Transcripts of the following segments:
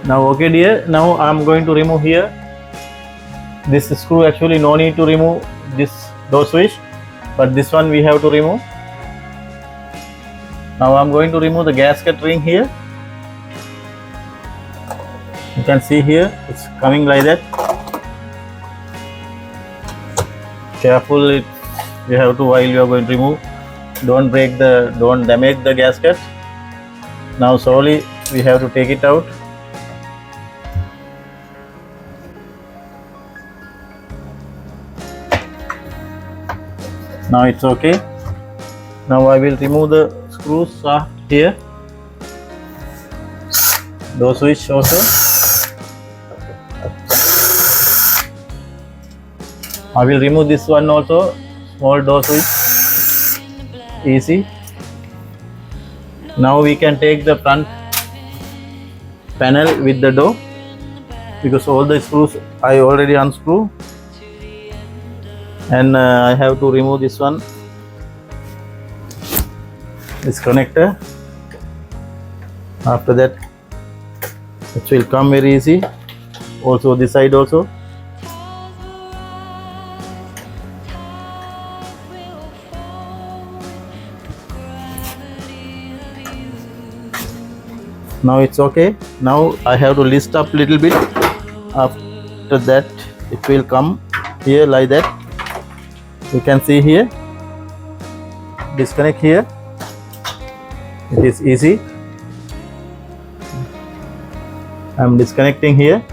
Now okay dear, now I am going to remove here this screw. Actually no need to remove this door switch, but this one we have to remove. Now I am going to remove the gasket ring here. You can see here it's coming like that. Careful, you have to, while you are going to remove, don't damage the gasket. Now slowly we have to take it out. Now it's okay. Now I will remove the screws shaft here, door switch also. I will remove this one also, small door switch, easy. Now we can take the front panel with the door, because all the screws I already unscrew, and I have to remove this one, this connector. After that it will come very easy. Also this side also. Now it's okay. Now I have to lift up little bit. After that it will come here like that. You can see here, disconnect here. It is easy. I am disconnecting here.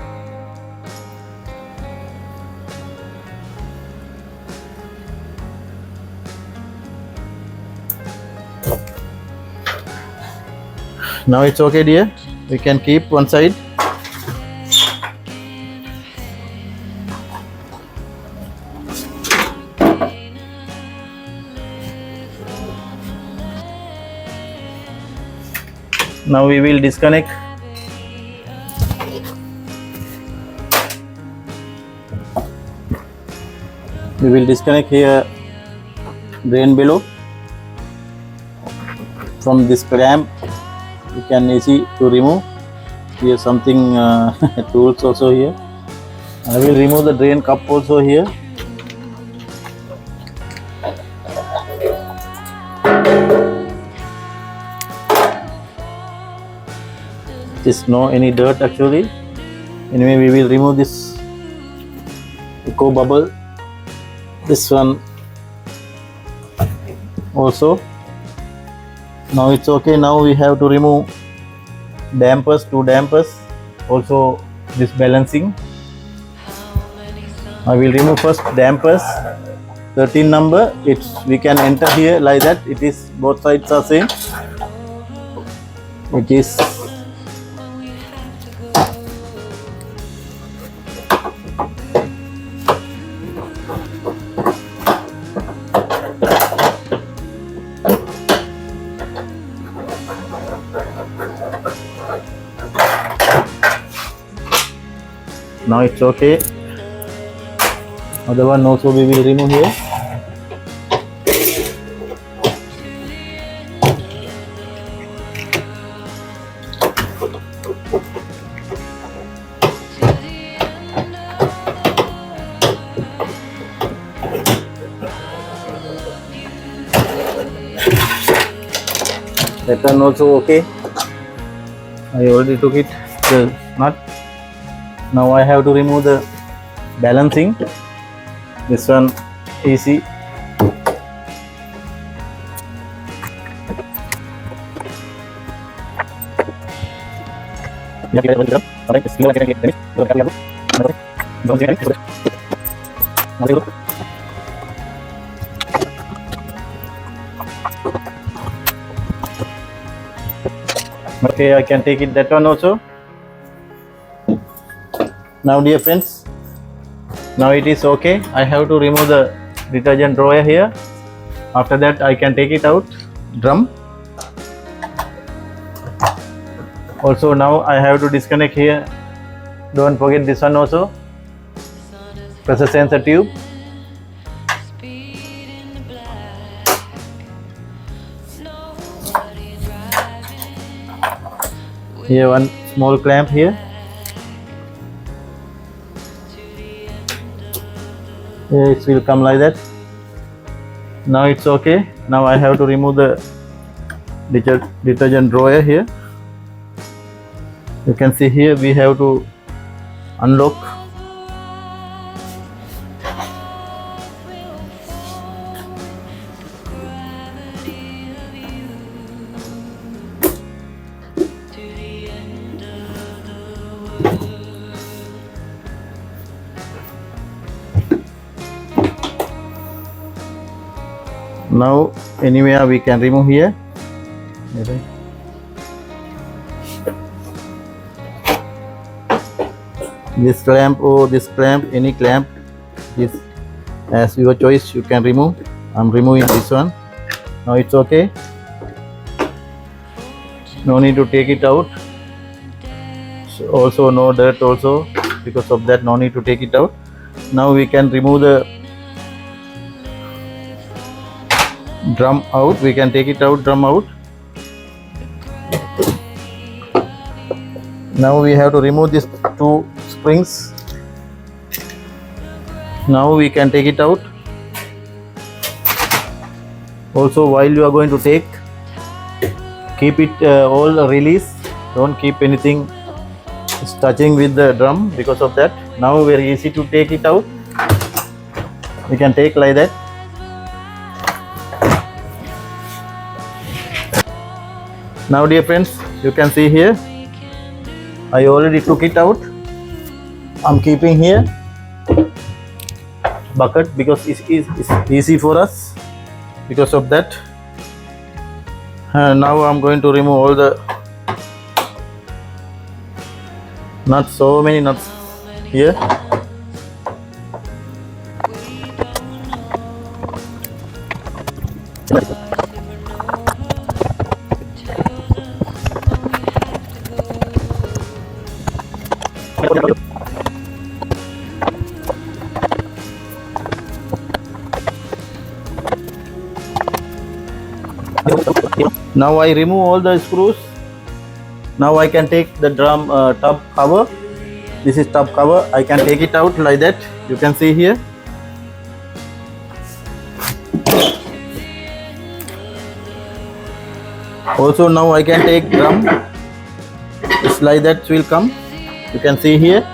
Now it's okay dear, we can keep one side. Now we will disconnect. We will disconnect here drain below from this clamp. You can easy to remove. Here something tools also here. I will remove the drain cup also here. There's no any dirt actually. Anyway, we will remove this eco bubble. This one also. Now it's okay. Now we have to remove dampers, 2 dampers, also this balancing. I will remove first dampers, 13 number. We can enter here like that. It is both sides are same. It is now it's okay. Other one also we will remove here. That one also okay. I already took it, the nut. Now I have to remove the balancing. This one easy. Okay, I can take it that one also. Now dear friends, now it is okay. I have to remove the detergent drawer here. After that I can take it out, drum. Also now I have to disconnect here. Don't forget this one also, pressure sensor tube. Here one small clamp here. Here it will come like that. Now it's okay. Now I have to remove the detergent drawer here. You can see here we have to unlock. Now anywhere we can remove here. This clamp or this clamp, any clamp, this as your choice you can remove. I'm removing this one. Now it's okay. No need to take it out. Also no dirt also, because of that no need to take it out. Now we can remove the drum out. We can take it out, drum out. Now we have to remove these two springs. Now we can take it out. Also, while you are going to take, keep it all release. Don't keep anything touching with the drum, because of that. Now very easy to take it out. We can take like that. Now dear friends, you can see here I already took it out. I'm keeping here bucket because it's easy for us, because of that. And now I'm going to remove all the nuts, so many nuts here. Now I remove all the screws. Now I can take the drum tub cover. This is tub cover. I can take it out like that. You can see here. Also now I can take drum. It's like that will come. You can see here.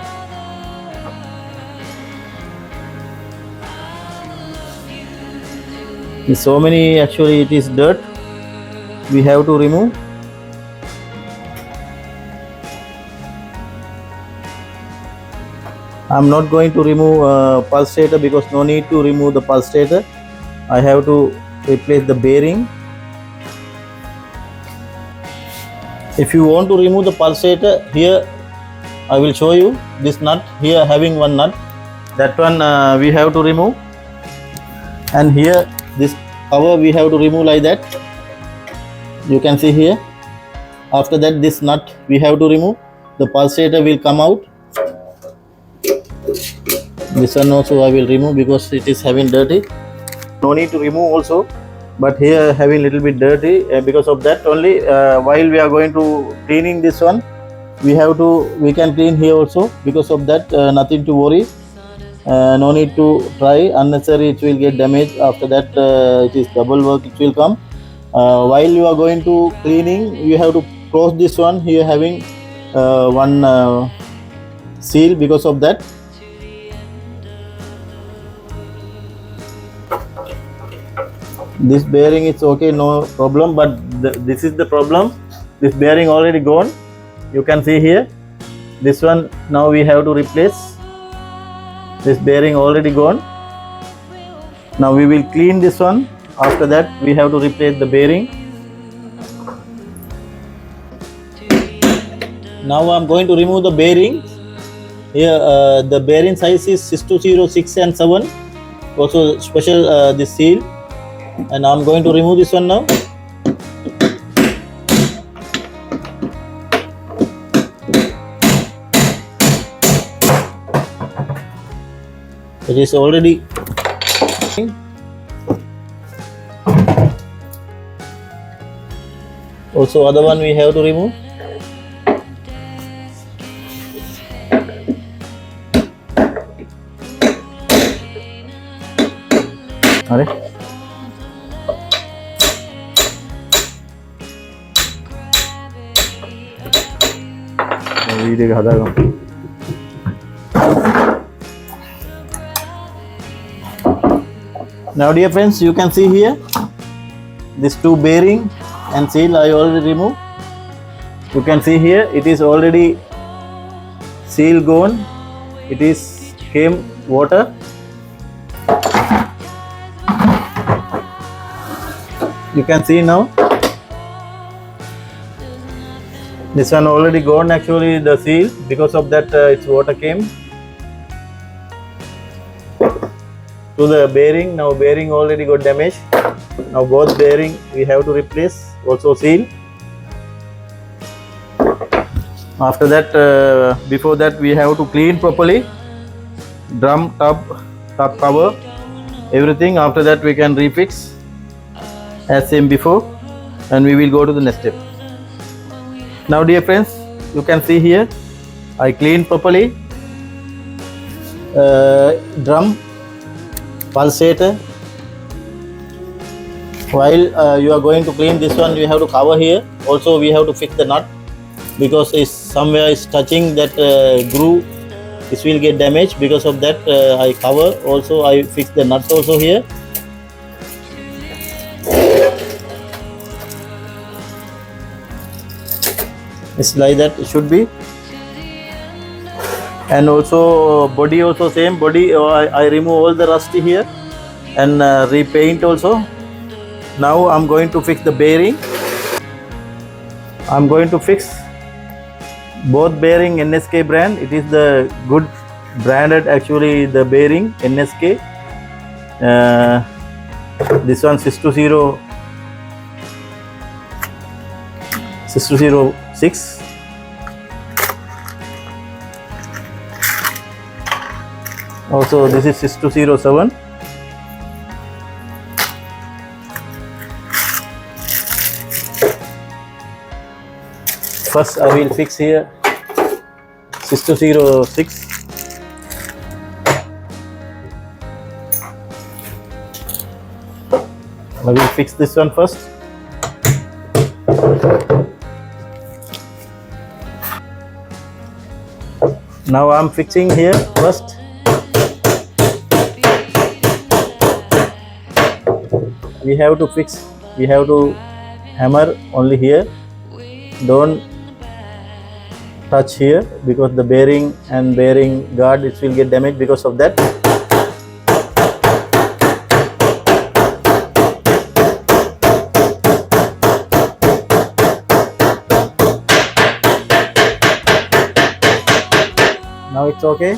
So many, actually it is dirt. We have to remove. I'm not going to remove pulsator because no need to remove the pulsator. I have to replace the bearing. If you want to remove the pulsator, here I will show you this nut. Here having one nut, that one we have to remove, and here this cover we have to remove like that. You can see here. After that this nut we have to remove. The pulsator will come out. This one also I will remove because it is having dirty. No need to remove also, but here having little bit dirty, because of that only. While we are going to cleaning this one, we can clean here also. Because of that, nothing to worry. No need to try unnecessary, it will get damaged. After that it is double work, it will come. While you are going to cleaning, you have to close this one. Here having one seal. Because of that, this bearing is okay, no problem, but this is the problem. This bearing already gone. You can see here. This one now we have to replace. This bearing already gone. Now we will clean this one. After that we have to replace the bearing. Now I'm going to remove the bearing. Here the bearing size is 620, 6 and 7. Also special this seal. And I'm going to remove this one now. It is already. Also other one we have to remove. Now dear friends, you can see here these two bearing and seal I already removed. You can see here it is already seal gone. It is came water. You can see now this one already gone actually the seal, because of that its water came to the bearing. Now bearing already got damaged. Now both bearing we have to replace, also seal. After that before that we have to clean properly drum, top cover, everything. After that we can refix as same before, and we will go to the next step. Now dear friends, you can see here I clean properly drum, pulsator. While you are going to clean this one, you have to cover here. Also we have to fix the nut, because it's somewhere is touching that groove. This will get damaged. Because of that I cover. Also I fix the nut also here. It's like that it should be. And also body also same body. I remove all the rusty here and repaint also. Now I'm going to fix the bearing. I'm going to fix both bearing NSK brand. It is the good branded actually, the bearing NSK. This one 6206. Also this is 6207. First I will fix here 6206. I will fix this one first. Now I am fixing here first. We have to fix, we have to hammer only here. Don't touch here, because the bearing and bearing guard, it will get damaged because of that. Now it's okay.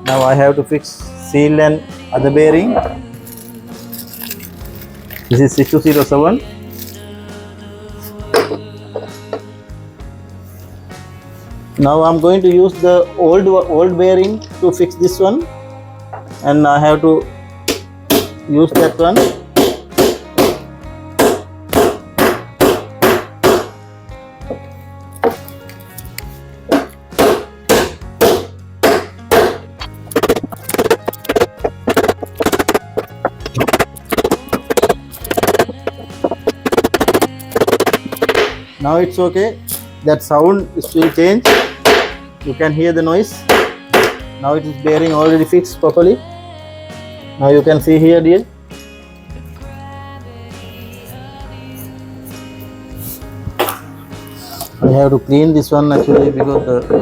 Now I have to fix seal and other bearing. This is 6207. Now I'm going to use the old bearing to fix this one, and I have to use that one. Now it's okay. That sound will change. You can hear the noise. Now it is bearing already fixed properly. Now you can see here, dear. I have to clean this one actually, because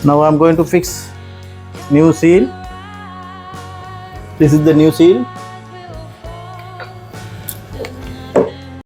now I'm going to fix new seal. This is the new seal.